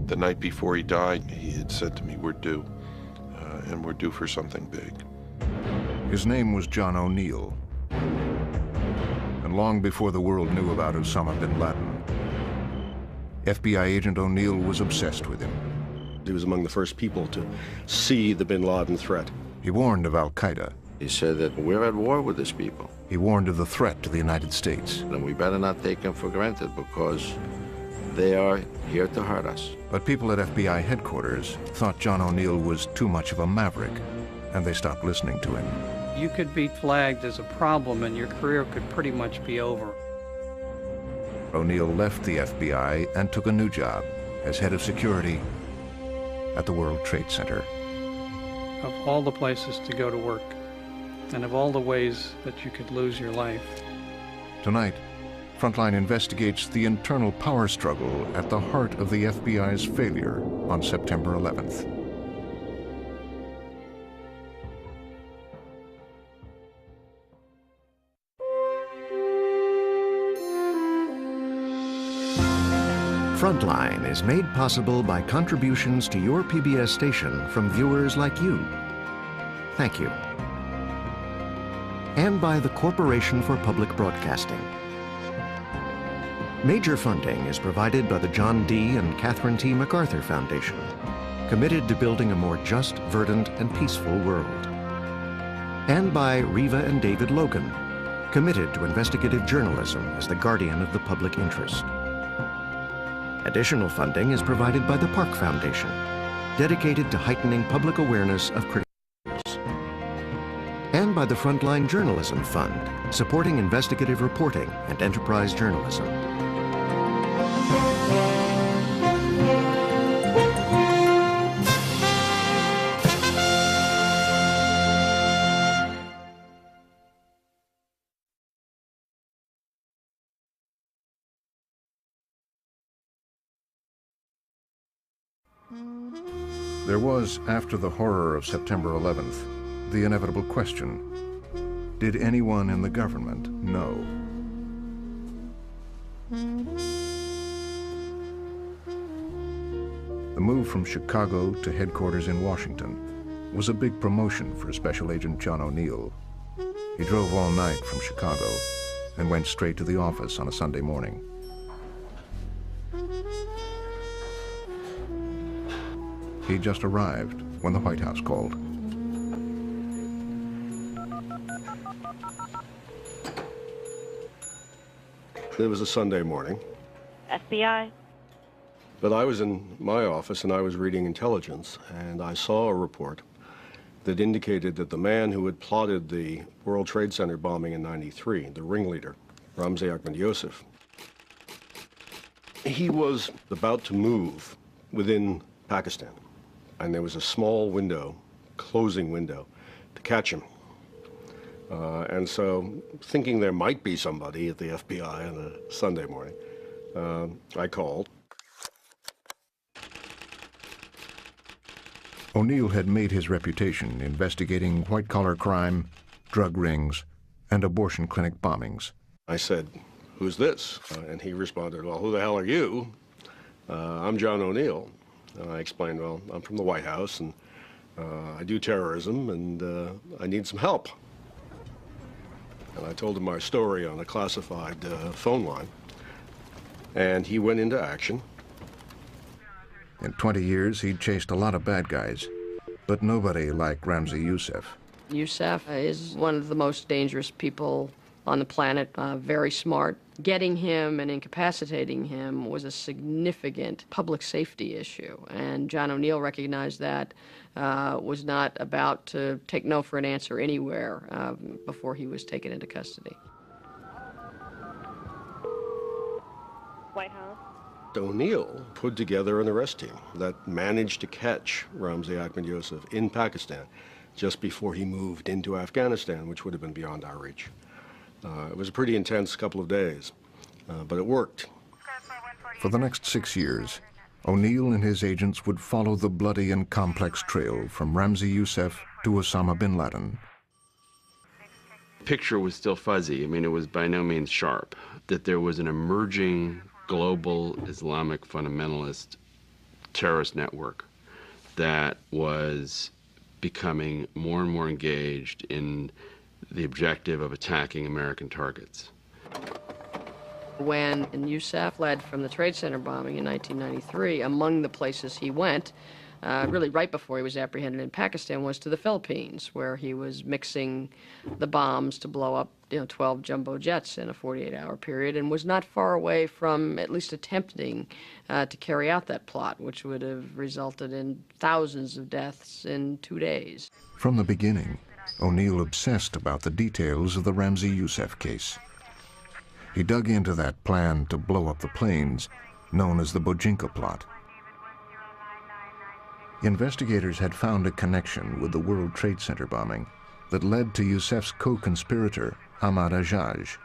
The night before he died, he had said to me, we're due, and we're due for something big. His name was John O'Neill. And long before the world knew about Osama bin Laden, FBI agent O'Neill was obsessed with him. He was among the first people to see the bin Laden threat. He warned of al-Qaeda. He said that we're at war with these people. He warned of the threat to the United States. And we better not take them for granted because they are here to hurt us. But people at FBI headquarters thought John O'Neill was too much of a maverick, and they stopped listening to him. You could be flagged as a problem and your career could pretty much be over. O'Neill left the FBI and took a new job as head of security at the World Trade Center. Of all the places to go to work, and of all the ways that you could lose your life. Tonight, Frontline investigates the internal power struggle at the heart of the FBI's failure on September 11th. Frontline is made possible by contributions to your PBS station from viewers like you. Thank you. And by the Corporation for Public Broadcasting. Major funding is provided by the John D. and Catherine T. MacArthur Foundation, committed to building a more just, verdant, and peaceful world. And by Reva and David Logan, committed to investigative journalism as the guardian of the public interest. Additional funding is provided by the Park Foundation, dedicated to heightening public awareness of critical issues. And by the Frontline Journalism Fund, supporting investigative reporting and enterprise journalism. There was, after the horror of September 11th, the inevitable question: did anyone in the government know? The move from Chicago to headquarters in Washington was a big promotion for Special Agent John O'Neill. He drove all night from Chicago and went straight to the office on a Sunday morning. He just arrived when the White House called. It was a Sunday morning. FBI? But I was in my office and I was reading intelligence, and I saw a report that indicated that the man who had plotted the World Trade Center bombing in '93, the ringleader, Ramzi Ahmed Yosef, he was about to move within Pakistan. And there was a small window, closing window, to catch him. And so, thinking there might be somebody at the FBI on a Sunday morning, I called. O'Neill had made his reputation investigating white-collar crime, drug rings, and abortion clinic bombings. I said, "Who's this?" And he responded, "Well, who the hell are you?" "I'm John O'Neill." And I explained, "Well, I'm from the White House, and I do terrorism, and I need some help." And I told him our story on a classified phone line, and he went into action. In 20 years, he'd chased a lot of bad guys, but nobody like Ramzi Yosef. Yosef is one of the most dangerous people on the planet, very smart. Getting him and incapacitating him was a significant public safety issue, and John O'Neill recognized that, was not about to take no for an answer anywhere before he was taken into custody. White House? O'Neill put together an arrest team that managed to catch Ramzi Ahmed Yosef in Pakistan just before he moved into Afghanistan, which would have been beyond our reach. It was a pretty intense couple of days, but it worked. For the next 6 years, O'Neill and his agents would follow the bloody and complex trail from Ramzi Yosef to Osama bin Laden. The picture was still fuzzy. I mean, it was by no means sharp. That there was an emerging global Islamic fundamentalist terrorist network that was becoming more and more engaged in the objective of attacking American targets. When Youssef fled from the Trade Center bombing in 1993, among the places he went, really right before he was apprehended in Pakistan, was to the Philippines, where he was mixing the bombs to blow up 12 jumbo jets in a 48-hour period, and was not far away from at least attempting to carry out that plot, which would have resulted in thousands of deaths in 2 days. From the beginning, O'Neill obsessed about the details of the Ramzi Youssef case. He dug into that plan to blow up the planes, known as the Bojinka plot. Investigators had found a connection with the World Trade Center bombing that led to Youssef's co-conspirator, Ahmad Ajaj,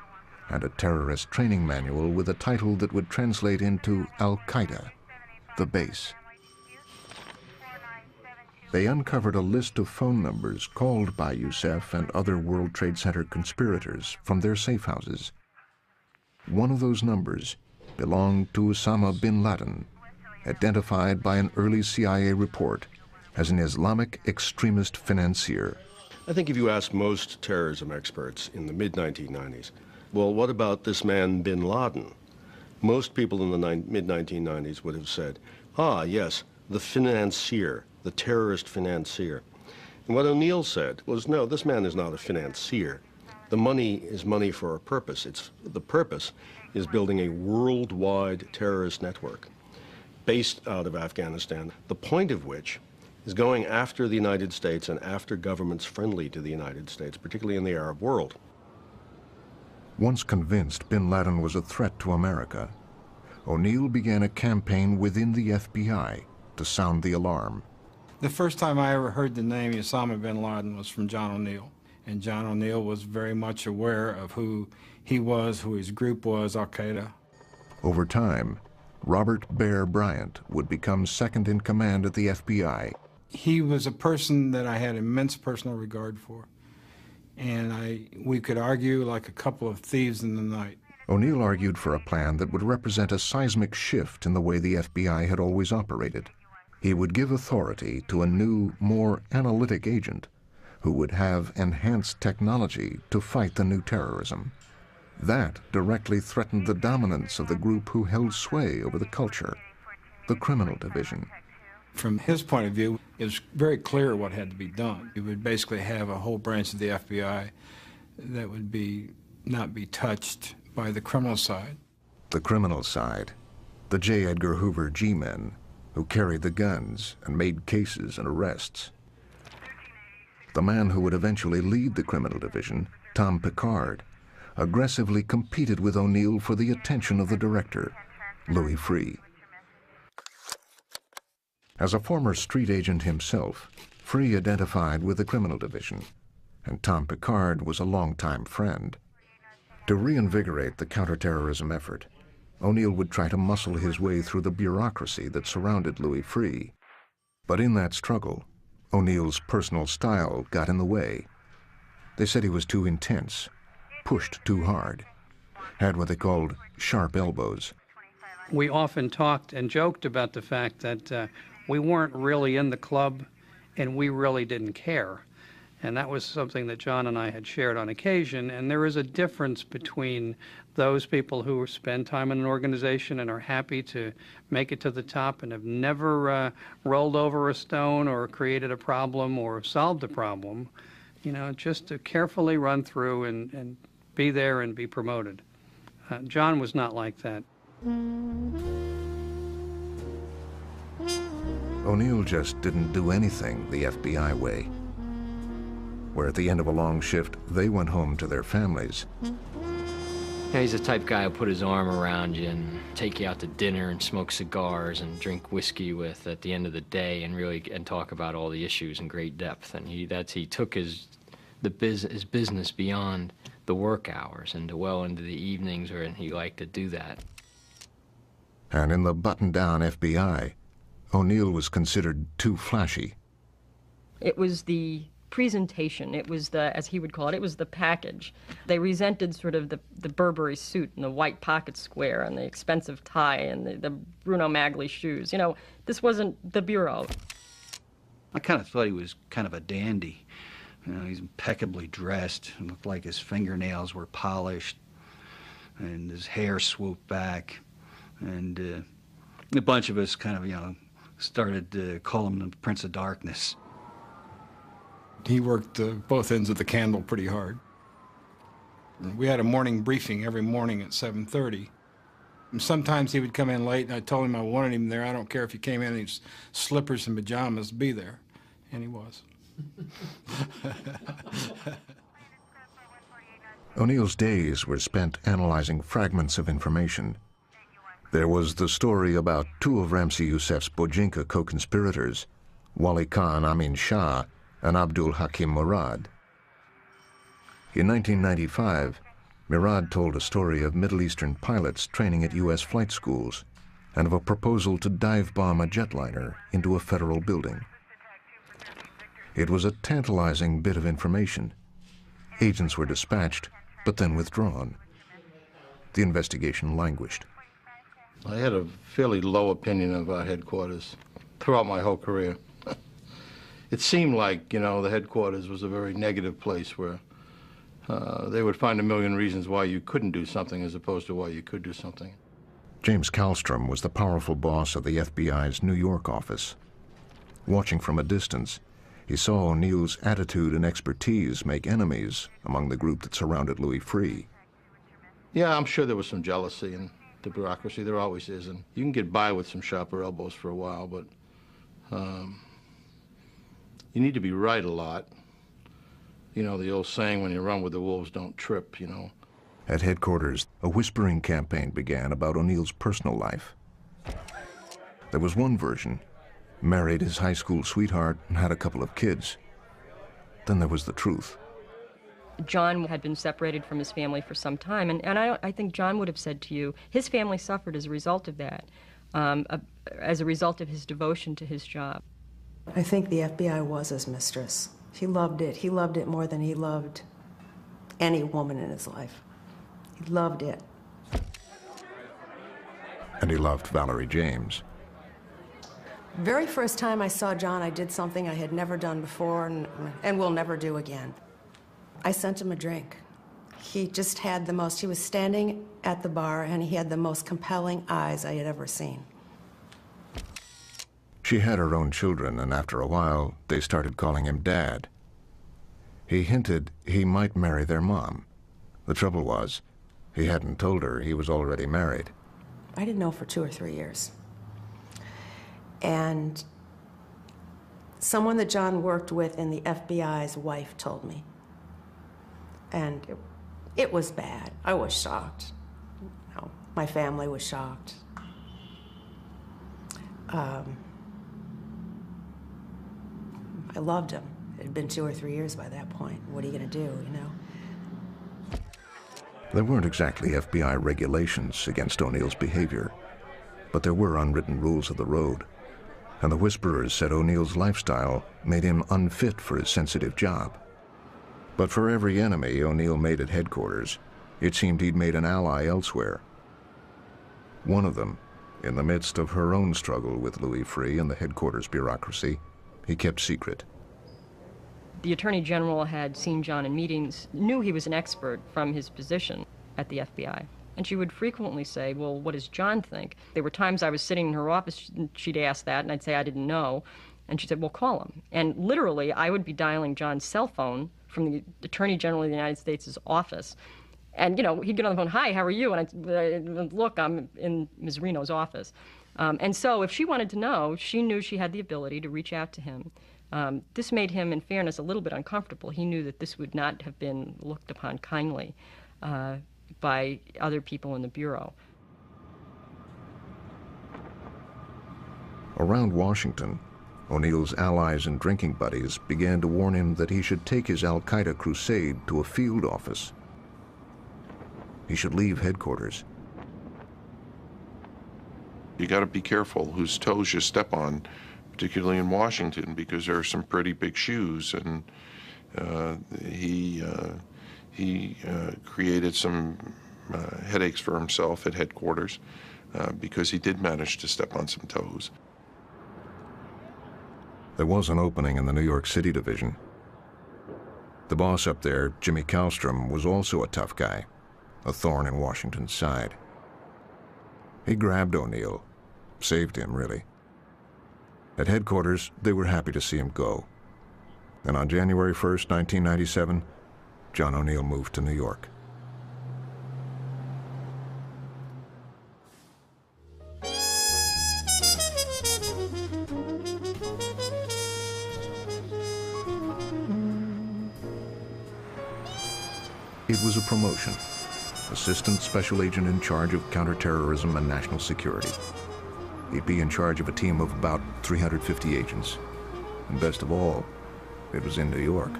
and a terrorist training manual with a title that would translate into Al-Qaeda, the base. They uncovered a list of phone numbers called by Youssef and other World Trade Center conspirators from their safe houses. One of those numbers belonged to Osama bin Laden, identified by an early CIA report as an Islamic extremist financier. I think if you ask most terrorism experts in the mid-1990s, well, what about this man bin Laden? Most people in the mid-1990s would have said, ah, yes, the financier, the terrorist financier. And what O'Neill said was, no, this man is not a financier. The money is money for a purpose. The purpose is building a worldwide terrorist network based out of Afghanistan, the point of which is going after the United States and after governments friendly to the United States, particularly in the Arab world. Once convinced bin Laden was a threat to America, O'Neill began a campaign within the FBI to sound the alarm. The first time I ever heard the name Osama bin Laden was from John O'Neill. And John O'Neill was very much aware of who he was, who his group was, Al-Qaeda. Over time, Robert Bear Bryant would become second in command at the FBI. He was a person that I had immense personal regard for. And we could argue like a couple of thieves in the night. O'Neill argued for a plan that would represent a seismic shift in the way the FBI had always operated. He would give authority to a new, more analytic agent who would have enhanced technology to fight the new terrorism. That directly threatened the dominance of the group who held sway over the culture, the criminal division. From his point of view, it was very clear what had to be done. You would basically have a whole branch of the FBI that would not be touched by the criminal side. The criminal side, the J. Edgar Hoover G-men, who carried the guns and made cases and arrests. The man who would eventually lead the criminal division, Tom Picard, aggressively competed with O'Neill for the attention of the director, Louis Freeh. As a former street agent himself, Freeh identified with the criminal division, and Tom Picard was a longtime friend. To reinvigorate the counterterrorism effort, O'Neill would try to muscle his way through the bureaucracy that surrounded Louis Freeh. But in that struggle, O'Neill's personal style got in the way. They said he was too intense, pushed too hard, had what they called sharp elbows. We often talked and joked about the fact that we weren't really in the club and we really didn't care. And that was something that John and I had shared on occasion. And there is a difference between those people who spend time in an organization and are happy to make it to the top and have never rolled over a stone or created a problem or solved a problem, just to carefully run through and be there and be promoted. John was not like that. O'Neill just didn't do anything the FBI way, where at the end of a long shift, they went home to their families. Yeah, he's the type guy who'll put his arm around you and take you out to dinner and smoke cigars and drink whiskey with at the end of the day and talk about all the issues in great depth. And he took his business beyond the work hours and well into the evenings, and he liked to do that. And in the buttoned-down FBI, O'Neill was considered too flashy. It was the presentation. It was the, as he would call it, it was the package. They resented sort of the Burberry suit and the white pocket square and the expensive tie and the Bruno Magli shoes. You know, this wasn't the Bureau. I kind of thought he was kind of a dandy. You know, he's impeccably dressed. It looked like his fingernails were polished and his hair swooped back. And a bunch of us kind of, you know, started to call him the Prince of Darkness. He worked both ends of the candle pretty hard. We had a morning briefing every morning at 7:30. And sometimes he would come in late, and I told him I wanted him there. I don't care if he came in his slippers and pajamas, be there. And he was. O'Neill's days were spent analyzing fragments of information. There was the story about two of Ramzi Youssef's Bojinka co-conspirators, Wali Khan Amin Shah and Abdul Hakim Murad. In 1995, Murad told a story of Middle Eastern pilots training at U.S. flight schools and of a proposal to dive bomb a jetliner into a federal building. It was a tantalizing bit of information. Agents were dispatched, but then withdrawn. The investigation languished. I had a fairly low opinion of our headquarters throughout my whole career. It seemed like, you know, the headquarters was a very negative place where they would find a million reasons why you couldn't do something as opposed to why you could do something. James Kallstrom was the powerful boss of the FBI's New York office. Watching from a distance, he saw O'Neill's attitude and expertise make enemies among the group that surrounded Louis Freeh. Yeah, I'm sure there was some jealousy in the bureaucracy. There always is. And you can get by with some sharper elbows for a while, but you need to be right a lot. You know, the old saying, when you run with the wolves, don't trip, you know. At headquarters, a whispering campaign began about O'Neill's personal life. There was one version: married his high school sweetheart and had a couple of kids. Then there was the truth. John had been separated from his family for some time, and I think John would have said to you, his family suffered as a result of that, as a result of his devotion to his job. I think the FBI was his mistress. He loved it. He loved it more than he loved any woman in his life. He loved it. And he loved Valerie James. Very first time I saw John, I did something I had never done before and will never do again. I sent him a drink. He just had the most, he was standing at the bar and he had the most compelling eyes I had ever seen. She had her own children, and after a while, they started calling him Dad. He hinted he might marry their mom. The trouble was, he hadn't told her he was already married. I didn't know for 2 or 3 years. And someone that John worked with in the FBI's wife told me. And it was bad. I was shocked. You know, my family was shocked. I loved him. It had been 2 or 3 years by that point. What are you going to do, you know? There weren't exactly FBI regulations against O'Neill's behavior, but there were unwritten rules of the road. And the whisperers said O'Neill's lifestyle made him unfit for his sensitive job. But for every enemy O'Neill made at headquarters, it seemed he'd made an ally elsewhere. One of them, in the midst of her own struggle with Louis Freeh and the headquarters bureaucracy, he kept secret. The Attorney General had seen John in meetings, knew he was an expert from his position at the FBI. And she would frequently say, well, what does John think? There were times I was sitting in her office, and she'd ask that, and I'd say I didn't know. And she said, well, call him. And literally, I would be dialing John's cell phone from the Attorney General of the United States' office. And, you know, he'd get on the phone, hi, how are you? And I'd look, I'm in Ms. Reno's office. And so if she wanted to know, she knew she had the ability to reach out to him. This made him, in fairness, a little bit uncomfortable. He knew that this would not have been looked upon kindly by other people in the Bureau. Around Washington, O'Neill's allies and drinking buddies began to warn him that he should take his al-Qaeda crusade to a field office. He should leave headquarters. You got to be careful whose toes you step on, particularly in Washington, because there are some pretty big shoes, and He created some headaches for himself at headquarters because he did manage to step on some toes. There was an opening in the New York City division. The boss up there, Jimmy Kallstrom, was also a tough guy, a thorn in Washington's side. He grabbed O'Neill, saved him, really. At headquarters, they were happy to see him go. And on January 1st, 1997, John O'Neill moved to New York. It was a promotion. Assistant Special Agent in charge of counterterrorism and national security. He'd be in charge of a team of about 350 agents. And best of all, it was in New York.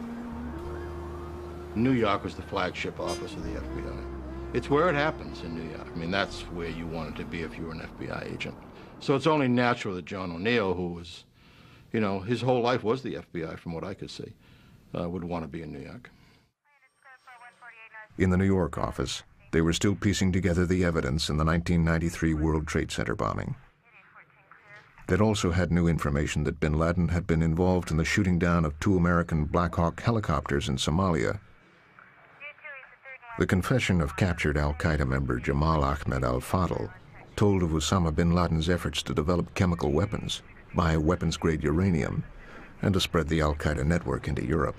New York was the flagship office of the FBI. It's where it happens in New York. I mean, that's where you wanted to be if you were an FBI agent. So it's only natural that John O'Neill, who was, you know, his whole life was the FBI from what I could see, would want to be in New York. In the New York office, they were still piecing together the evidence in the 1993 World Trade Center bombing. They'd also had new information that bin Laden had been involved in the shooting down of 2 American Black Hawk helicopters in Somalia. The confession of captured al-Qaeda member Jamal Ahmed al-Fadl told of Osama bin Laden's efforts to develop chemical weapons, buy weapons-grade uranium, and to spread the al-Qaeda network into Europe.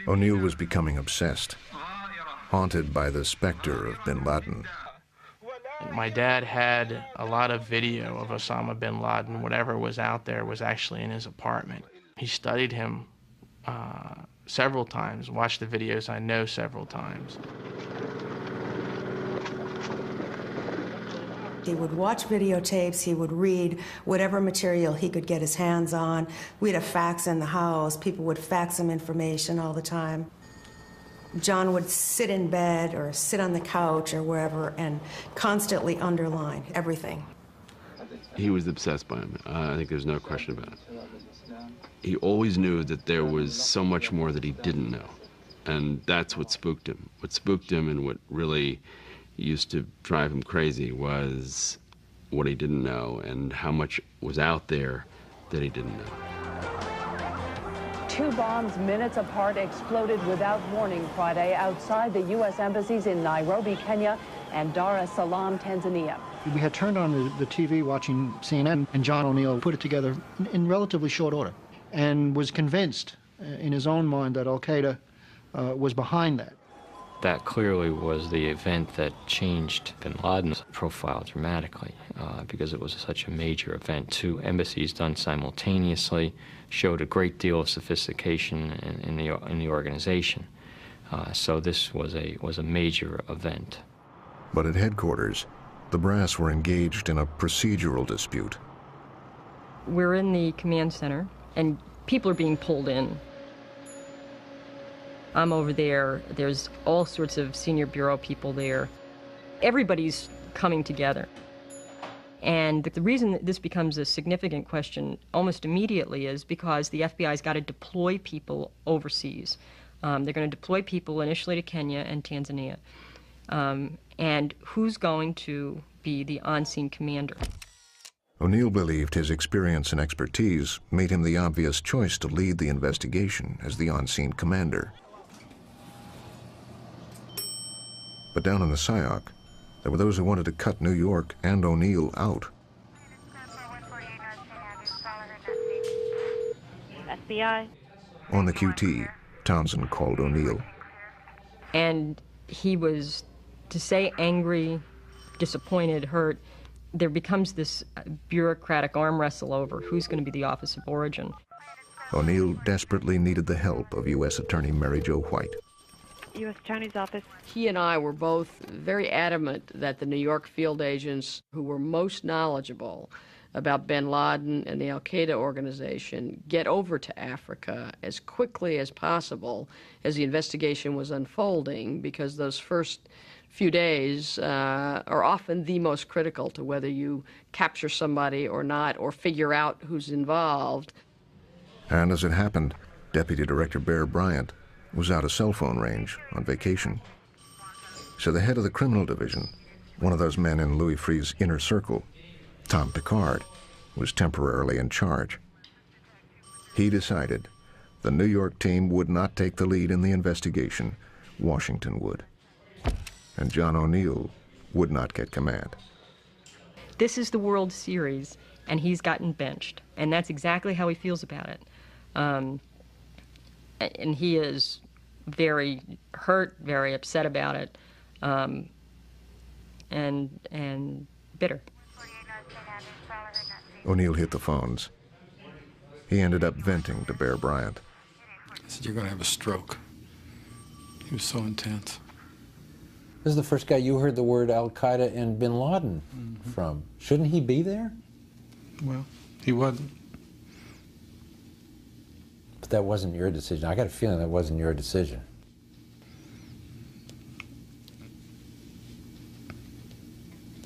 O'Neill was becoming obsessed, haunted by the specter of bin Laden. My dad had a lot of video of Osama bin Laden. Whatever was out there was actually in his apartment. He studied him several times, watched the videos I know several times. He would watch videotapes, he would read whatever material he could get his hands on. We had a fax in the house. People would fax him information all the time. John would sit in bed or sit on the couch or wherever and constantly underline everything. He was obsessed by him. I think there's no question about it. He always knew that there was so much more that he didn't know. And that's what spooked him. What spooked him and what really used to drive him crazy was what he didn't know and how much was out there that he didn't know. 2 bombs minutes apart exploded without warning Friday outside the U.S. embassies in Nairobi, Kenya, and Dar es Salaam, Tanzania. We had turned on the TV watching CNN, and John O'Neill put it together in relatively short order and was convinced in his own mind that al-Qaeda was behind that. That clearly was the event that changed bin Laden's profile dramatically because it was such a major event. 2 embassies done simultaneously showed a great deal of sophistication in the organization. So this was a major event. But at headquarters, the brass were engaged in a procedural dispute. We're in the command center, and people are being pulled in. I'm over there. There's all sorts of senior bureau people there. Everybody's coming together. And the reason that this becomes a significant question almost immediately is because the FBI's got to deploy people overseas. They're going to deploy people initially to Kenya and Tanzania. And who's going to be the on-scene commander? O'Neill believed his experience and expertise made him the obvious choice to lead the investigation as the on-scene commander. But down in the SIOC, there were those who wanted to cut New York and O'Neill out. FBI. On the QT, Townsend called O'Neill. And he was, to say angry, disappointed, hurt, there becomes this bureaucratic arm wrestle over who's going to be the Office of Origin. O'Neill desperately needed the help of U.S. Attorney Mary Jo White. U.S. Attorney's Office. He and I were both very adamant that the New York field agents who were most knowledgeable about bin Laden and the al-Qaeda organization get over to Africa as quickly as possible as the investigation was unfolding, because those first few days are often the most critical to whether you capture somebody or not, or figure out who's involved. And as it happened, Deputy Director Bear Bryant was out of cell phone range on vacation. So the head of the criminal division, one of those men in Louis Freeh's inner circle, Tom Picard, was temporarily in charge. He decided the New York team would not take the lead in the investigation. Washington would. And John O'Neill would not get command. This is the World Series, and he's gotten benched. And that's exactly how he feels about it. And he is very hurt, very upset about it, and bitter. O'Neill hit the phones. He ended up venting to Bear Bryant. I said, "You're going to have a stroke." He was so intense. This is the first guy you heard the word Al-Qaeda and bin Laden from. Shouldn't he be there? Well, he wasn't. But that wasn't your decision. I got a feeling that wasn't your decision.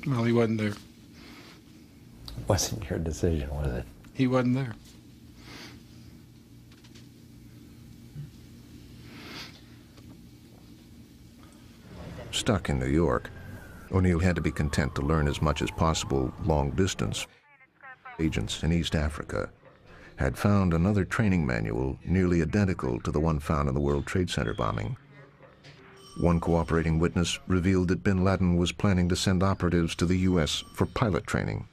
Well, he wasn't there. It wasn't your decision, was it? He wasn't there. Stuck in New York, O'Neill had to be content to learn as much as possible long distance. Agents in East Africa had found another training manual nearly identical to the one found in the World Trade Center bombing. One cooperating witness revealed that bin Laden was planning to send operatives to the U.S. for pilot training.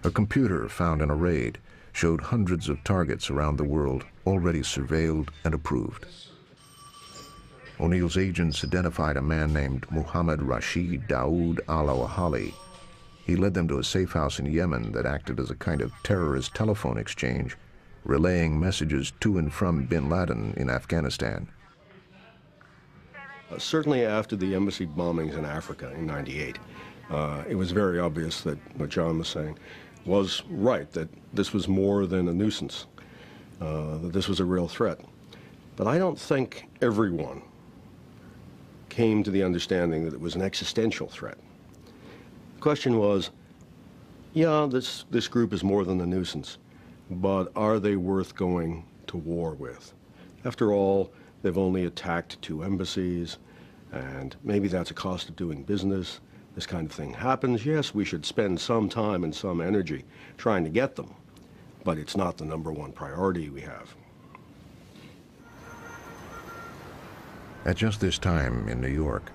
A computer found in a raid showed hundreds of targets around the world already surveilled and approved. O'Neill's agents identified a man named Muhammad Rashid Daoud al-Awahali. He led them to a safe house in Yemen that acted as a kind of terrorist telephone exchange, relaying messages to and from bin Laden in Afghanistan. Certainly after the embassy bombings in Africa in '98, it was very obvious that what John was saying was right, that this was more than a nuisance, that this was a real threat. But I don't think everyone came to the understanding that it was an existential threat. The question was, yeah, this group is more than a nuisance, but are they worth going to war with? After all, they've only attacked 2 embassies, and maybe that's a cost of doing business. This kind of thing happens. Yes, we should spend some time and some energy trying to get them, but it's not the #1 priority we have. At just this time in New York,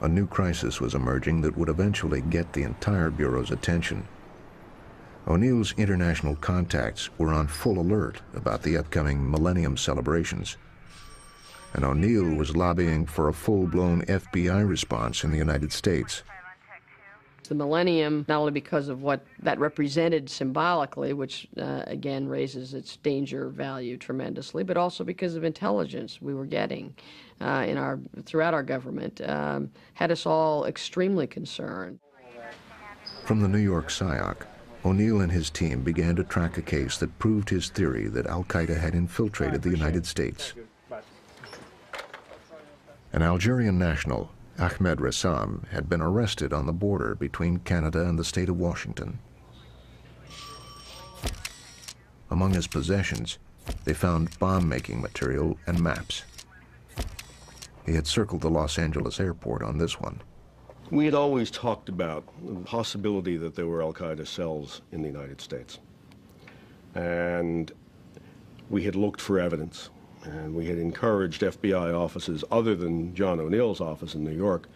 a new crisis was emerging that would eventually get the entire Bureau's attention. O'Neill's international contacts were on full alert about the upcoming Millennium celebrations, and O'Neill was lobbying for a full-blown FBI response in the United States. The millennium, not only because of what that represented symbolically, which again raises its danger value tremendously, but also because of intelligence we were getting throughout our government, had us all extremely concerned. From the New York SIOC, O'Neill and his team began to track a case that proved his theory that Al-Qaeda had infiltrated the United States. An Algerian national, Ahmed Ressam, had been arrested on the border between Canada and the state of Washington. Among his possessions, they found bomb-making material and maps. He had circled the Los Angeles airport on this one. We had always talked about the possibility that there were Al-Qaeda cells in the United States. And we had looked for evidence, and we had encouraged FBI offices other than John O'Neill's office in New York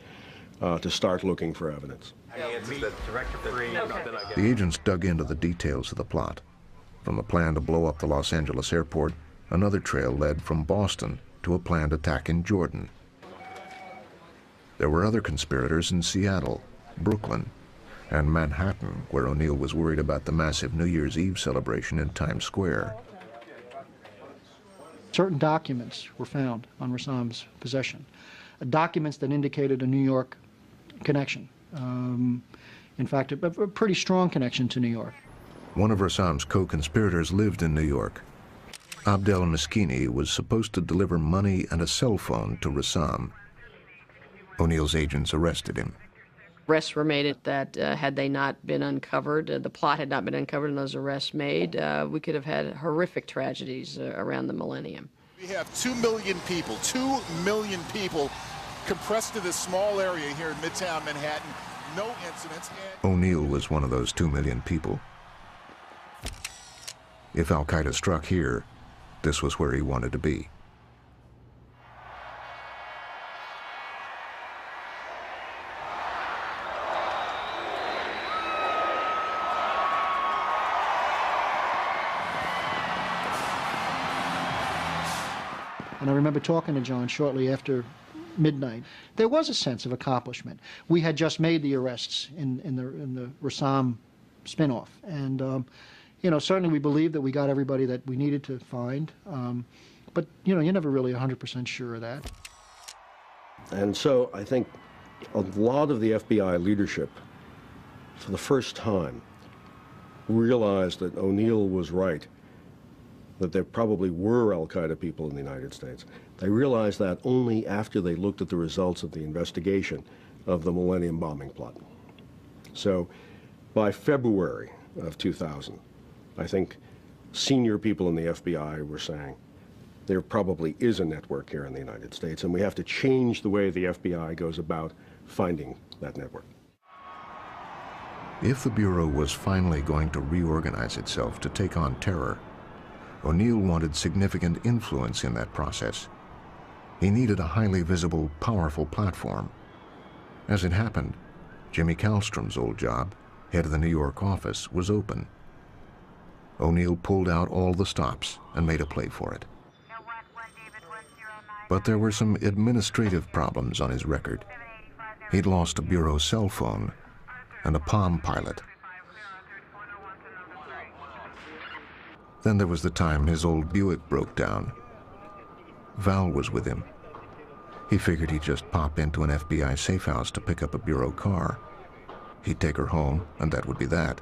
to start looking for evidence. The agents dug into the details of the plot. From the plan to blow up the Los Angeles airport, another trail led from Boston to a planned attack in Jordan. There were other conspirators in Seattle, Brooklyn, and Manhattan, where O'Neill was worried about the massive New Year's Eve celebration in Times Square. Certain documents were found on Ressam's possession, documents that indicated a New York connection. In fact, a pretty strong connection to New York. One of Ressam's co-conspirators lived in New York. Abdel Miskini was supposed to deliver money and a cell phone to Ressam. O'Neill's agents arrested him. Arrests were made that had they not been uncovered, the plot had not been uncovered and those arrests made, we could have had horrific tragedies around the millennium. We have 2 million people, 2 million people compressed to this small area here in Midtown Manhattan. No incidents. O'Neill was one of those 2 million people. If al-Qaeda struck here, this was where he wanted to be. And I remember talking to John shortly after midnight. There was a sense of accomplishment. We had just made the arrests in the Rassam spinoff, and you know, certainly we believed that we got everybody that we needed to find, but you know, you're never really 100% sure of that. And so I think a lot of the FBI leadership, for the first time, realized that O'Neill was right, that there probably were al-Qaeda people in the United States. They realized that only after they looked at the results of the investigation of the Millennium bombing plot. So by February of 2000, I think senior people in the FBI were saying, there probably is a network here in the United States, and we have to change the way the FBI goes about finding that network. If the Bureau was finally going to reorganize itself to take on terror, O'Neill wanted significant influence in that process. He needed a highly visible, powerful platform. As it happened, Jimmy Kallstrom's old job, head of the New York office, was open. O'Neill pulled out all the stops and made a play for it. But there were some administrative problems on his record. He'd lost a Bureau cell phone and a Palm Pilot. Then there was the time his old Buick broke down. Val was with him. He figured he'd just pop into an FBI safe house to pick up a Bureau car. He'd take her home, and that would be that.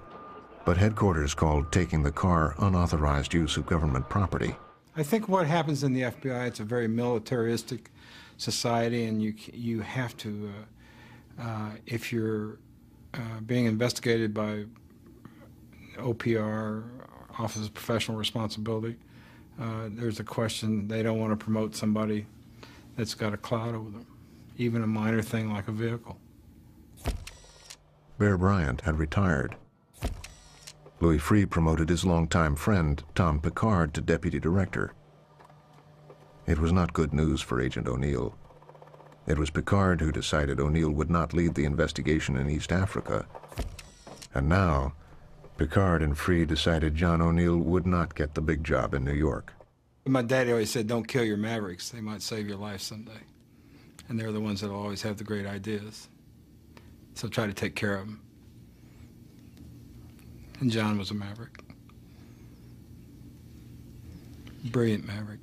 But headquarters called taking the car unauthorized use of government property. I think what happens in the FBI, it's a very militaristic society, and you have to, if you're being investigated by OPR, Office of Professional Responsibility, there's a question, they don't want to promote somebody that's got a cloud over them, even a minor thing like a vehicle. Bear Bryant had retired. Louis Freeh promoted his longtime friend, Tom Picard, to deputy director. It was not good news for Agent O'Neill. It was Picard who decided O'Neill would not lead the investigation in East Africa. And now, Picard and Freeh decided John O'Neill would not get the big job in New York. My daddy always said, don't kill your mavericks. They might save your life someday. And they're the ones that will always have the great ideas. So try to take care of them. And John was a maverick. Brilliant maverick.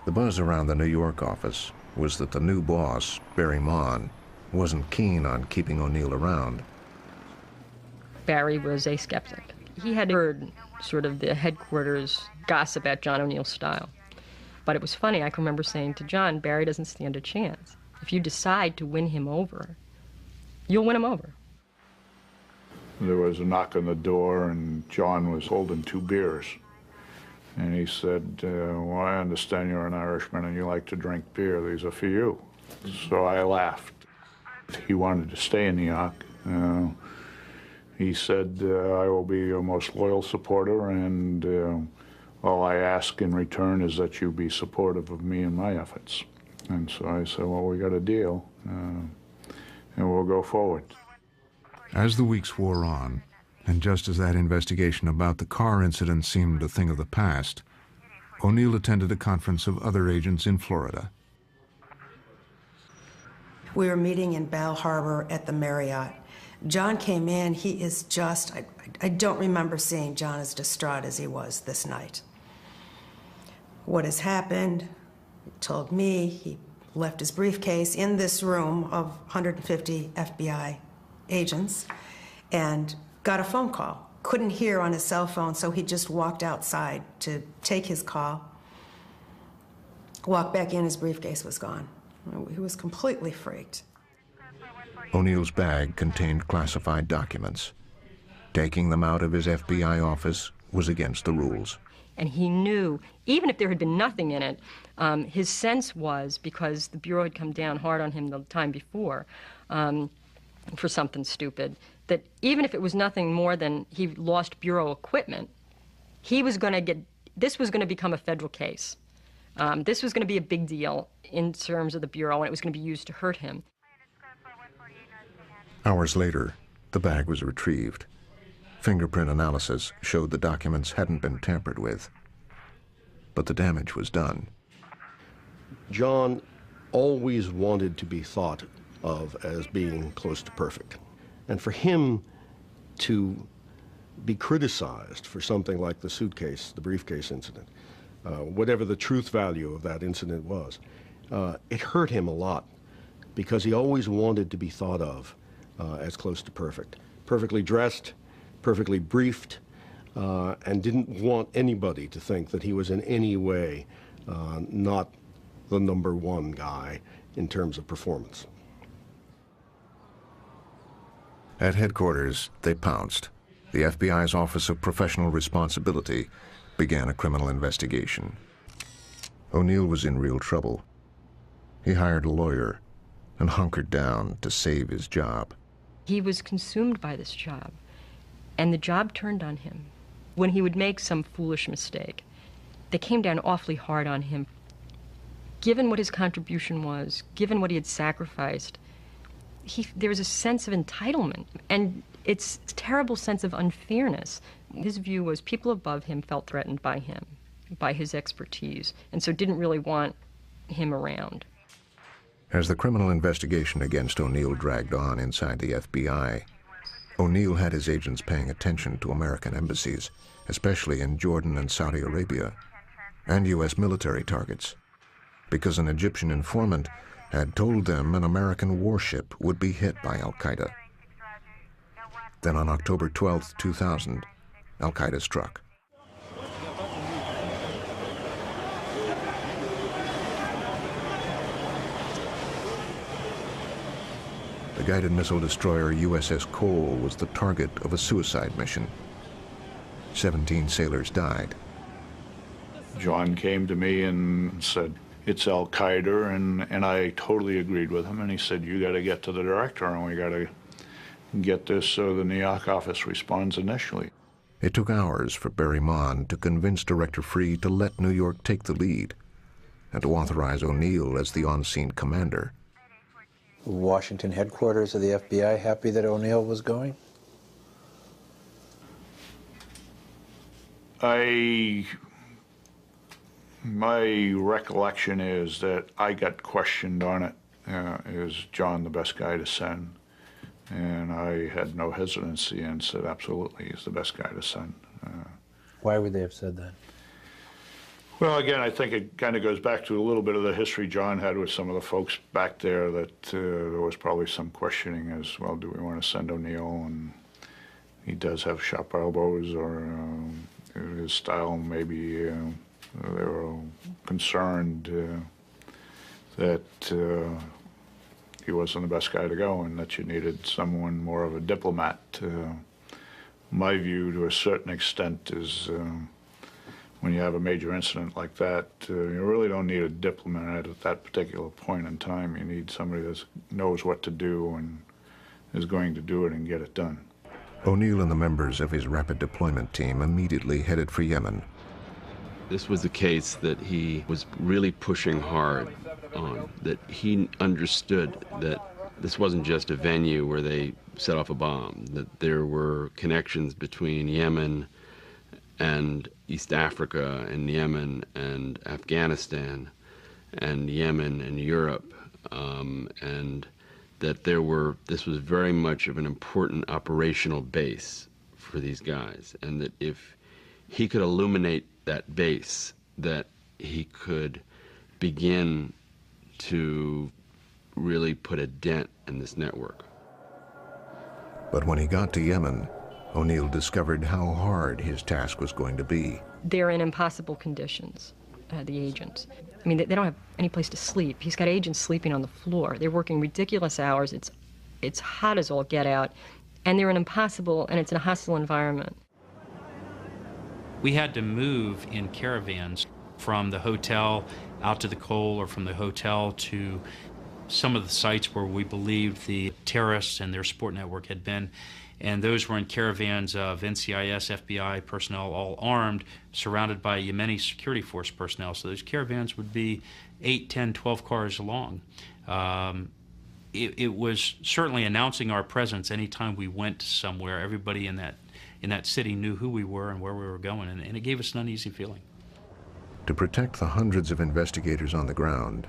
The buzz around the New York office was that the new boss, Barry Mon, wasn't keen on keeping O'Neill around. Barry was a skeptic. He had heard sort of the headquarters gossip at John O'Neill's style. But it was funny, I can remember saying to John, Barry doesn't stand a chance. If you decide to win him over, you'll win him over. There was a knock on the door, and John was holding 2 beers. And he said, well, I understand you're an Irishman and you like to drink beer. These are for you. So I laughed. He wanted to stay in New York. He said, I will be your most loyal supporter, and all I ask in return is that you be supportive of me and my efforts. And so I said, well, we got a deal, and we'll go forward. As the weeks wore on, and just as that investigation about the car incident seemed a thing of the past, O'Neill attended a conference of other agents in Florida. We were meeting in Bal Harbor at the Marriott. John came in, he is just, I don't remember seeing John as distraught as he was this night. What has happened, he told me, he left his briefcase in this room of 150 FBI agents and got a phone call. Couldn't hear on his cell phone, so he just walked outside to take his call. Walked back in, his briefcase was gone. He was completely freaked. O'Neill's bag contained classified documents. Taking them out of his FBI office was against the rules. And he knew, even if there had been nothing in it, his sense was, because the Bureau had come down hard on him the time before for something stupid, that even if it was nothing more than he lost Bureau equipment, he was going to get, this was going to become a federal case. This was going to be a big deal in terms of the Bureau, and it was going to be used to hurt him. Hours later, the bag was retrieved. Fingerprint analysis showed the documents hadn't been tampered with. But the damage was done. John always wanted to be thought of as being close to perfect. And for him to be criticized for something like the suitcase, the briefcase incident, whatever the truth value of that incident was, it hurt him a lot because he always wanted to be thought of as close to perfect. Perfectly dressed, perfectly briefed, and didn't want anybody to think that he was in any way not the #1 guy in terms of performance. At headquarters, they pounced. The FBI's Office of Professional Responsibility began a criminal investigation. O'Neill was in real trouble. He hired a lawyer and hunkered down to save his job. He was consumed by this job, and the job turned on him. When he would make some foolish mistake, they came down awfully hard on him. Given what his contribution was, given what he had sacrificed, there was a sense of entitlement, and it's a terrible sense of unfairness. His view was people above him felt threatened by him, by his expertise, and so didn't really want him around. As the criminal investigation against O'Neill dragged on inside the FBI, O'Neill had his agents paying attention to American embassies, especially in Jordan and Saudi Arabia, and U.S. military targets, because an Egyptian informant had told them an American warship would be hit by al-Qaeda. Then on October 12, 2000, al-Qaeda struck. The guided missile destroyer USS Cole was the target of a suicide mission. 17 sailors died. John came to me and said, it's al-Qaeda, and I totally agreed with him, and he said, you got to get to the director, and we got to get this so the New York office responds initially. It took hours for Barry Mon to convince Director Free to let New York take the lead and to authorize O'Neill as the on-scene commander. Washington headquarters of the FBI happy that O'Neill was going? My recollection is that I got questioned on it. Is John the best guy to send? And I had no hesitancy and said, absolutely, he's the best guy to send. Why would they have said that? Well, again, I think it kind of goes back to a little bit of the history John had with some of the folks back there, that there was probably some questioning as, well, do we want to send O'Neill? And he does have sharp elbows, or his style maybe, they were concerned that he wasn't the best guy to go and that you needed someone more of a diplomat. My view, to a certain extent, is when you have a major incident like that, you really don't need a diplomat at that particular point in time. You need somebody that knows what to do and is going to do it and get it done. O'Neill and the members of his rapid deployment team immediately headed for Yemen. This was the case that he was really pushing hard on, that he understood that this wasn't just a venue where they set off a bomb, that there were connections between Yemen and East Africa and Yemen and Afghanistan and Yemen and Europe, and that this was very much of an important operational base for these guys, and that if he could illuminate that base, that he could begin to really put a dent in this network. But when he got to Yemen, O'Neill discovered how hard his task was going to be. They're in impossible conditions. the agents. I mean, they don't have any place to sleep. He's got agents sleeping on the floor. They're working ridiculous hours. It's hot as all get out, and they're it's a hostile environment. We had to move in caravans from the hotel out to the coal, or from the hotel to some of the sites where we believed the terrorists and their support network had been. And those were in caravans of NCIS, FBI personnel, all armed, surrounded by Yemeni security force personnel. So those caravans would be 8, 10, 12 cars long. It was certainly announcing our presence anytime we went somewhere. Everybody in that city knew who we were and where we were going, and it gave us an uneasy feeling. To protect the hundreds of investigators on the ground,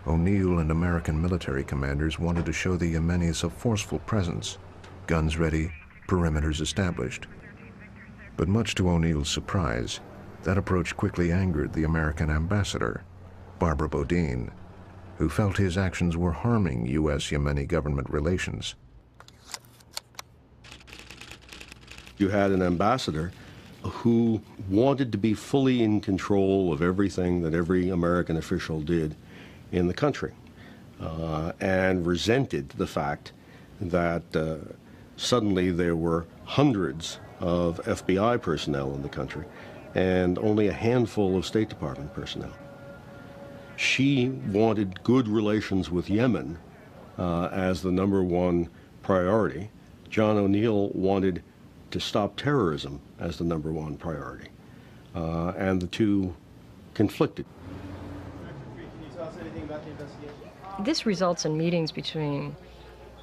O'Neill and American military commanders wanted to show the Yemenis a forceful presence, guns ready, perimeters established. But much to O'Neill's surprise, that approach quickly angered the American ambassador, Barbara Bodine, who felt his actions were harming U.S.-Yemeni government relations. You had an ambassador who wanted to be fully in control of everything that every American official did in the country, and resented the fact that suddenly there were hundreds of FBI personnel in the country and only a handful of State Department personnel. She wanted good relations with Yemen as the #1 priority. John O'Neill wanted to stop terrorism as the #1 priority. And the two conflicted. This results in meetings between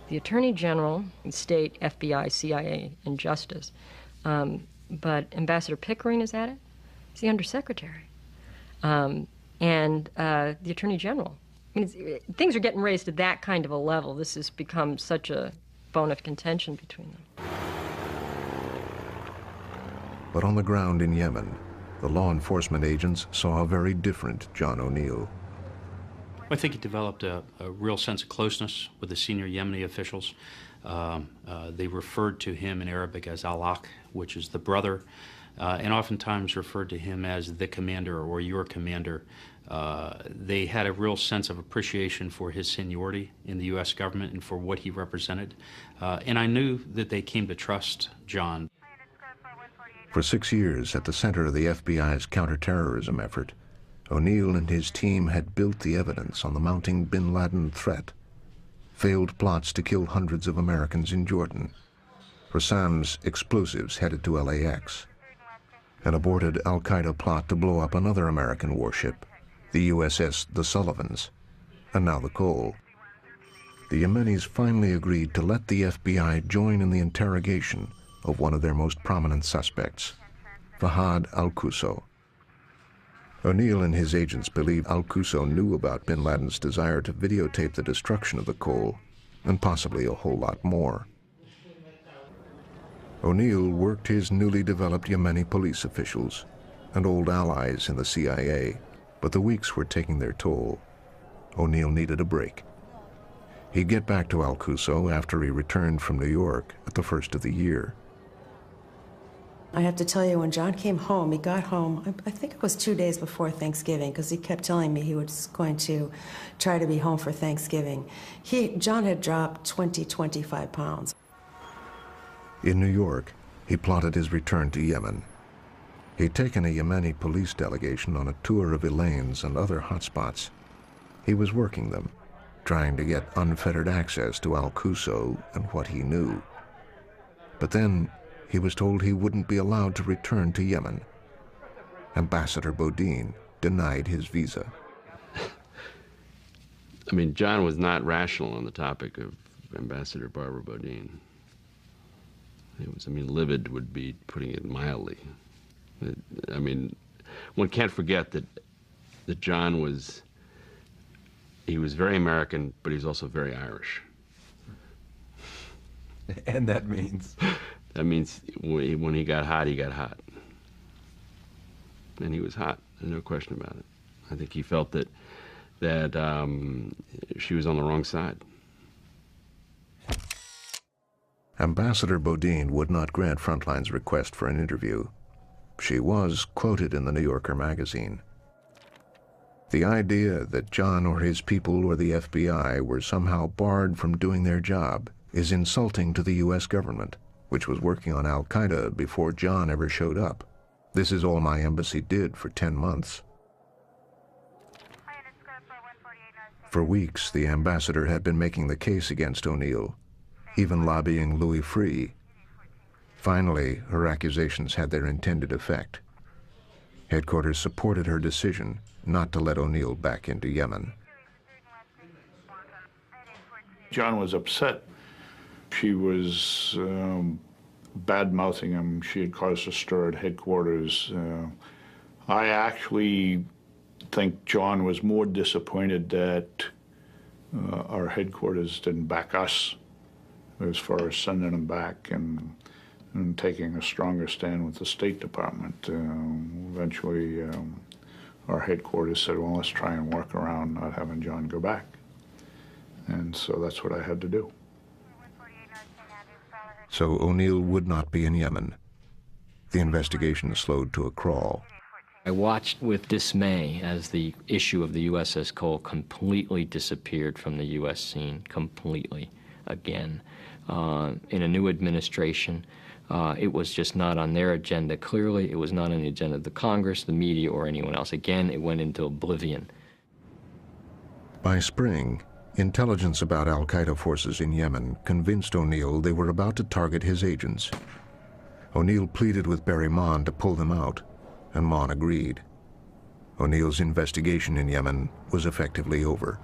the Attorney General, State, FBI, CIA, and Justice. But Ambassador Pickering is at it. He's the Undersecretary. And the Attorney General. I mean, things are getting raised to that kind of a level. This has become such a bone of contention between them. But on the ground in Yemen, the law enforcement agents saw a very different John O'Neill. I think he developed a real sense of closeness with the senior Yemeni officials. They referred to him in Arabic as Alak, which is the brother, and oftentimes referred to him as the commander or your commander. They had a real sense of appreciation for his seniority in the U.S. government and for what he represented. And I knew that they came to trust John. For 6 years, at the center of the FBI's counterterrorism effort, O'Neill and his team had built the evidence on the mounting bin Laden threat. Failed plots to kill hundreds of Americans in Jordan. Rassam's explosives headed to LAX. An aborted al-Qaeda plot to blow up another American warship, the USS The Sullivans, and now the Cole. The Yemenis finally agreed to let the FBI join in the interrogation of one of their most prominent suspects, Fahad al-Qusso. O'Neill and his agents believe al-Qusso knew about bin Laden's desire to videotape the destruction of the Cole, and possibly a whole lot more. O'Neill worked his newly developed Yemeni police officials and old allies in the CIA, but the weeks were taking their toll. O'Neill needed a break. He'd get back to al-Qusso after he returned from New York at the first of the year. I have to tell you, when John came home, he got home, I think it was 2 days before Thanksgiving, because he kept telling me he was going to try to be home for Thanksgiving. John had dropped 25 pounds. In New York, he plotted his return to Yemen. He'd taken a Yemeni police delegation on a tour of Elaine's and other hotspots. He was working them, trying to get unfettered access to al-Qusso and what he knew. But then, he was told he wouldn't be allowed to return to Yemen. Ambassador Bodine denied his visa. I mean, John was not rational on the topic of Ambassador Barbara Bodine. It was, livid would be putting it mildly. One can't forget that John was very American, but he was also very Irish. And that means? That means when he got hot, he got hot. And he was hot, there's no question about it. I think he felt that she was on the wrong side. Ambassador Bodine would not grant Frontline's request for an interview. She was quoted in the New Yorker magazine. The idea that John or his people or the FBI were somehow barred from doing their job is insulting to the U.S. government, which was working on al-Qaeda before John ever showed up. This is all my embassy did for 10 months. For weeks, the ambassador had been making the case against O'Neill, even lobbying Louis Freeh. Finally, her accusations had their intended effect. Headquarters supported her decision not to let O'Neill back into Yemen. John was upset. She was bad-mouthing him. She had caused a stir at headquarters. I actually think John was more disappointed that our headquarters didn't back us as far as sending him back and taking a stronger stand with the State Department. Eventually, our headquarters said, well, let's try and work around not having John go back. And so that's what I had to do. So O'Neill would not be in Yemen. The investigation slowed to a crawl. I watched with dismay as the issue of the USS Cole completely disappeared from the U.S. scene, completely, again. In a new administration, it was just not on their agenda. Clearly, it was not on the agenda of the Congress, the media, or anyone else. Again, it went into oblivion. By spring, intelligence about al-Qaeda forces in Yemen convinced O'Neill they were about to target his agents. O'Neill pleaded with Barry Mon to pull them out, and Mon agreed. O'Neill's investigation in Yemen was effectively over.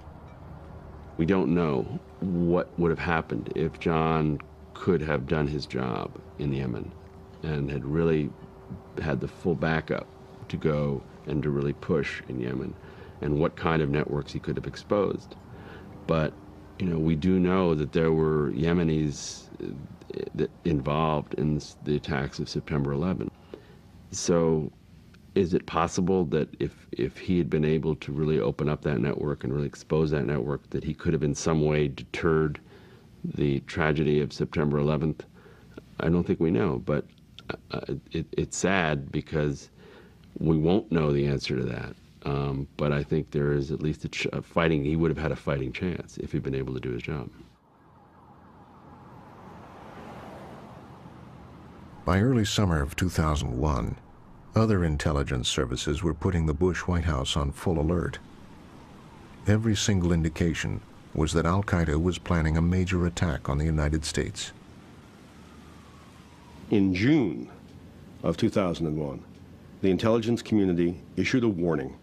We don't know what would have happened if John could have done his job in Yemen and had really had the full backup to go and to really push in Yemen, and what kind of networks he could have exposed. But, you know, we do know that there were Yemenis involved in the attacks of September 11. So is it possible that if he had been able to really open up that network and really expose that network, that he could have in some way deterred the tragedy of September 11th? I don't think we know, but it's sad because we won't know the answer to that. But I think there is at least he would have had a fighting chance if he'd been able to do his job. By early summer of 2001, other intelligence services were putting the Bush White House on full alert. Every single indication was that al-Qaeda was planning a major attack on the United States. In June of 2001, the intelligence community issued a warning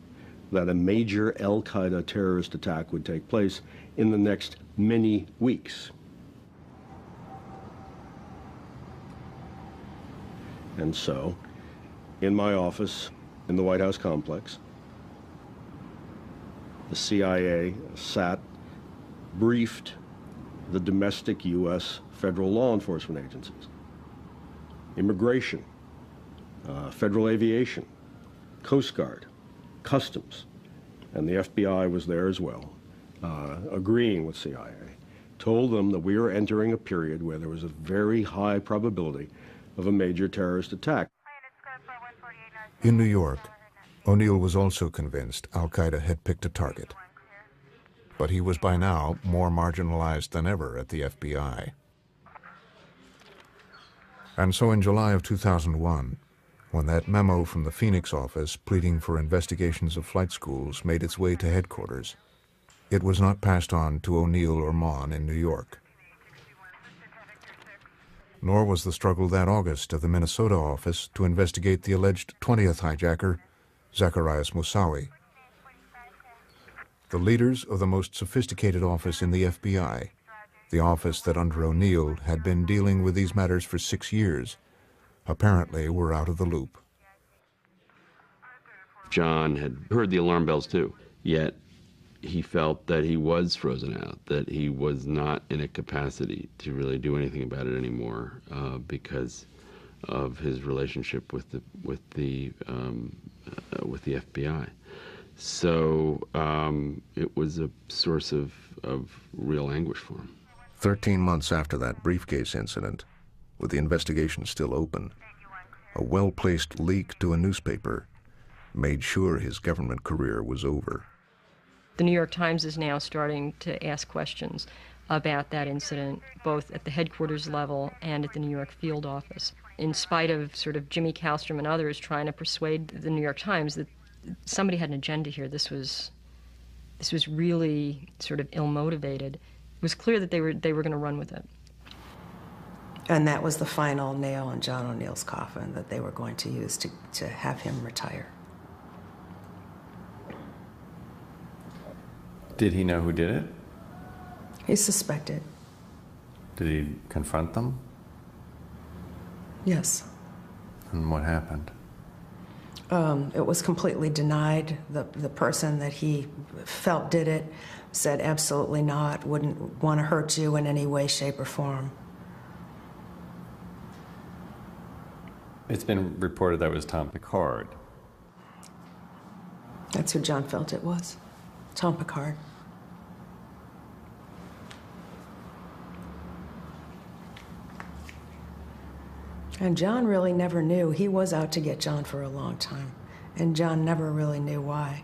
that a major al-Qaeda terrorist attack would take place in the next many weeks. And so, in my office in the White House complex, the CIA sat, briefed the domestic U.S. federal law enforcement agencies, immigration, federal aviation, Coast Guard, Customs, and the FBI was there as well, agreeing with CIA, told them that we were entering a period where there was a very high probability of a major terrorist attack. In New York, O'Neill was also convinced al-Qaeda had picked a target. But he was by now more marginalized than ever at the FBI. And so in July of 2001, when that memo from the Phoenix office pleading for investigations of flight schools made its way to headquarters, it was not passed on to O'Neill or Mon in New York. Nor was the struggle that August of the Minnesota office to investigate the alleged 20th hijacker, Zacarias Moussaoui. The leaders of the most sophisticated office in the FBI, the office that under O'Neill had been dealing with these matters for 6 years, apparently were out of the loop. John had heard the alarm bells too, yet he felt that he was frozen out, that he was not in a capacity to really do anything about it anymore because of his relationship with the FBI. So it was a source of real anguish for him. 13 months after that briefcase incident, with the investigation still open, a well-placed leak to a newspaper made sure his government career was over. The New York Times is now starting to ask questions about that incident, both at the headquarters level and at the New York field office, in spite of sort of Jimmy Kallstrom and others trying to persuade the New York Times that somebody had an agenda here. This was really sort of ill-motivated. It was clear that they were going to run with it. And that was the final nail in John O'Neill's coffin that they were going to use to have him retire. Did he know who did it? He suspected. Did he confront them? Yes. And what happened? It was completely denied. The person that he felt did it said absolutely not, wouldn't want to hurt you in any way, shape, or form. It's been reported that was Tom Picard. That's who John felt it was, Tom Picard. And John really never knew. He was out to get John for a long time, and John never really knew why.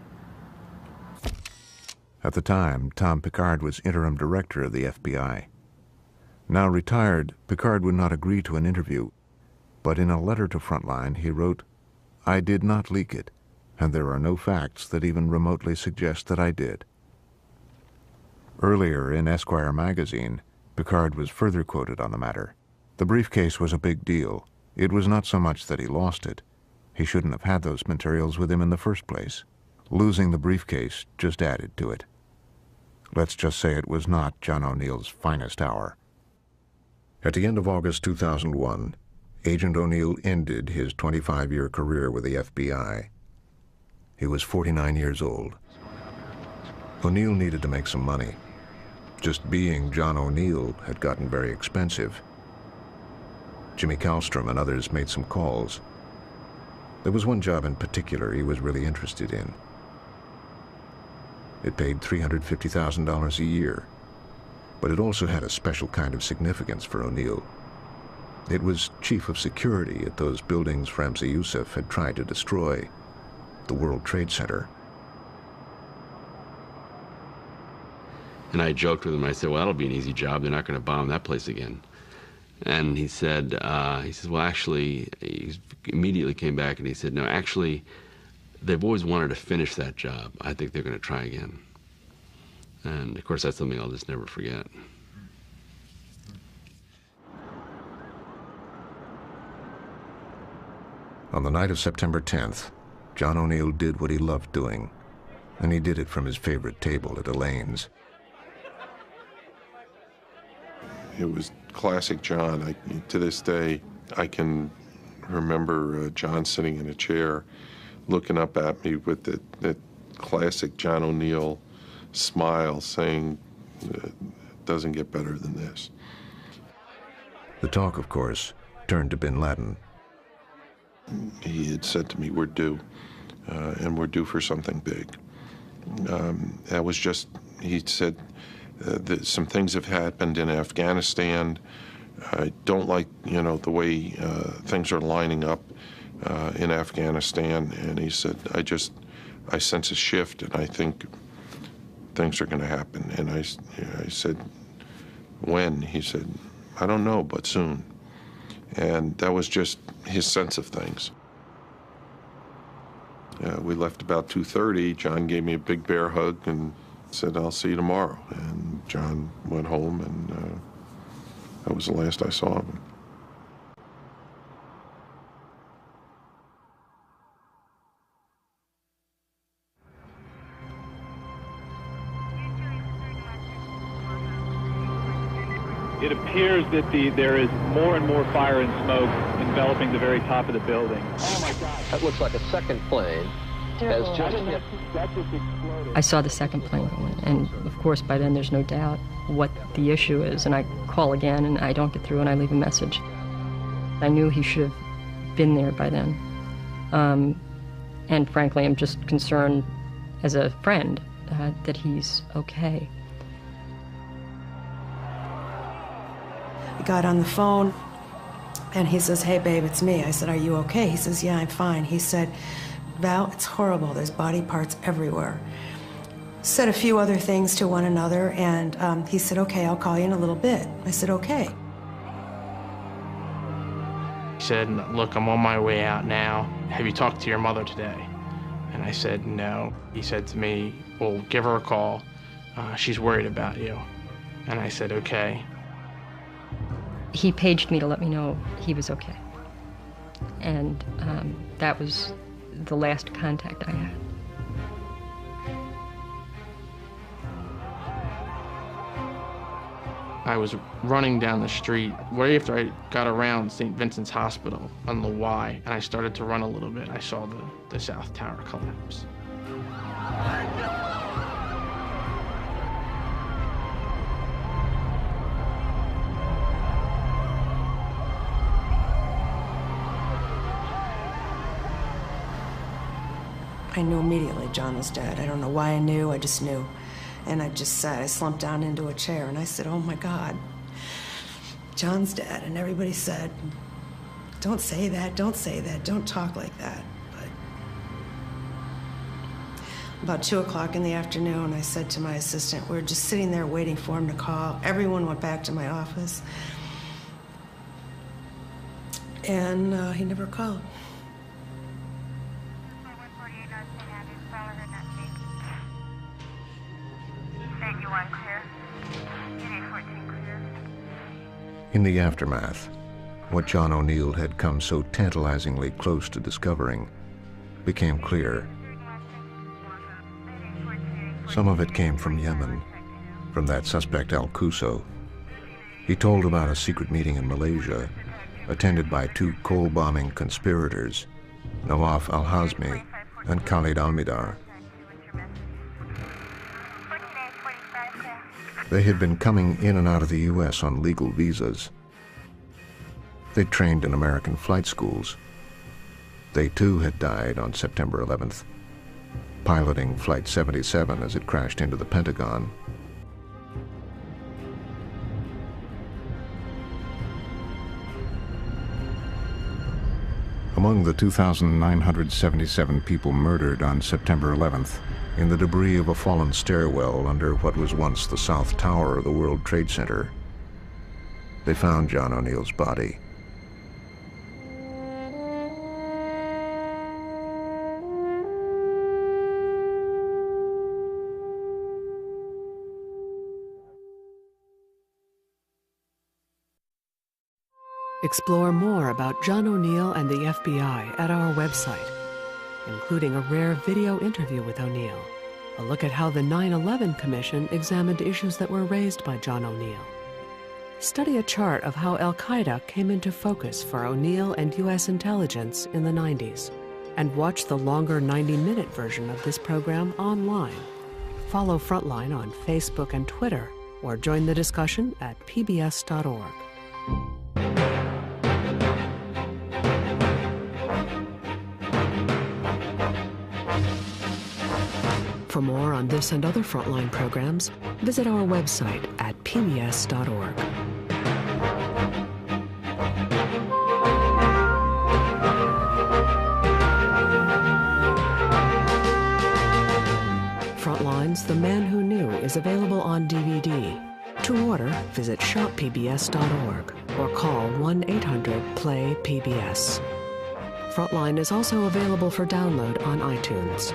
At the time, Tom Picard was interim director of the FBI. Now retired, Picard would not agree to an interview, but in a letter to Frontline, he wrote, "I did not leak it, and there are no facts that even remotely suggest that I did." Earlier in Esquire magazine, Picard was further quoted on the matter. The briefcase was a big deal. It was not so much that he lost it. He shouldn't have had those materials with him in the first place. Losing the briefcase just added to it. Let's just say it was not John O'Neill's finest hour. At the end of August 2001, Agent O'Neill ended his 25-year career with the FBI. He was 49 years old. O'Neill needed to make some money. Just being John O'Neill had gotten very expensive. Jimmy Kallstrom and others made some calls. There was one job in particular he was really interested in. It paid $350,000 a year, but it also had a special kind of significance for O'Neill. It was chief of security at those buildings Ramzi Youssef had tried to destroy, the World Trade Center. And I joked with him. I said, well, that'll be an easy job. They're not going to bomb that place again. And he said, well, actually, he immediately came back and he said, no, actually, they've always wanted to finish that job. I think they're going to try again. And, of course, that's something I'll just never forget. On the night of September 10th, John O'Neill did what he loved doing, and he did it from his favorite table at Elaine's. It was classic John. To this day, I can remember John sitting in a chair, looking up at me with that classic John O'Neill smile, saying, "It doesn't get better than this." The talk, of course, turned to bin Laden. He had said to me, "We're due, and we're due for something big." That was just, he said, some things have happened in Afghanistan. I don't like, the way things are lining up in Afghanistan. And he said, I sense a shift, and I think things are going to happen. And I said, when? He said, I don't know, but soon. And that was just his sense of things. We left about 2:30. John gave me a big bear hug and said, I'll see you tomorrow. And John went home, and that was the last I saw of him. It appears that there is more and more fire and smoke enveloping the very top of the building. Oh my God! That looks like a second plane. Has just hit. I saw the second plane go in, and of course by then there's no doubt what the issue is, and I call again and I don't get through and I leave a message. I knew he should have been there by then. And frankly, I'm just concerned as a friend that he's okay. I got on the phone, and he says, hey, babe, it's me. I said, are you okay? He says, yeah, I'm fine. He said, Val, it's horrible. There's body parts everywhere. said a few other things to one another, and he said, okay, I'll call you in a little bit. I said, okay. He said, look, I'm on my way out now. Have you talked to your mother today? And I said, no. He said to me, well, give her a call. She's worried about you. And I said, okay. He paged me to let me know he was okay. And that was the last contact I had. I was running down the street right after I got around St. Vincent's Hospital on the Y, and I started to run a little bit. I saw the South Tower collapse. I knew immediately John was dead. I don't know why I knew, I just knew. And I just sat, I slumped down into a chair and I said, oh my God, John's dead. And everybody said, don't say that, don't say that, don't talk like that. But about 2 o'clock in the afternoon, I said to my assistant, we were just sitting there waiting for him to call. Everyone went back to my office. And he never called. In the aftermath, what John O'Neill had come so tantalizingly close to discovering became clear. Some of it came from Yemen, from that suspect Al-Quso. He told about a secret meeting in Malaysia, attended by 2 coal-bombing conspirators, Nawaf al-Hazmi and Khalid al-Midar. They had been coming in and out of the U.S. on legal visas. They'd trained in American flight schools. They too had died on September 11th, piloting Flight 77 as it crashed into the Pentagon. Among the 2,977 people murdered on September 11th, in the debris of a fallen stairwell under what was once the South Tower of the World Trade Center, they found John O'Neill's body. Explore more about John O'Neill and the FBI at our website, including a rare video interview with O'Neill, a look at how the 9/11 Commission examined issues that were raised by John O'Neill. Study a chart of how Al-Qaeda came into focus for O'Neill and U.S. intelligence in the 90s, and watch the longer 90-minute version of this program online. Follow Frontline on Facebook and Twitter, or join the discussion at pbs.org. For more on this and other Frontline programs, visit our website at pbs.org. Frontline's The Man Who Knew is available on DVD. To order, visit shoppbs.org or call 1-800-PLAY-PBS. Frontline is also available for download on iTunes.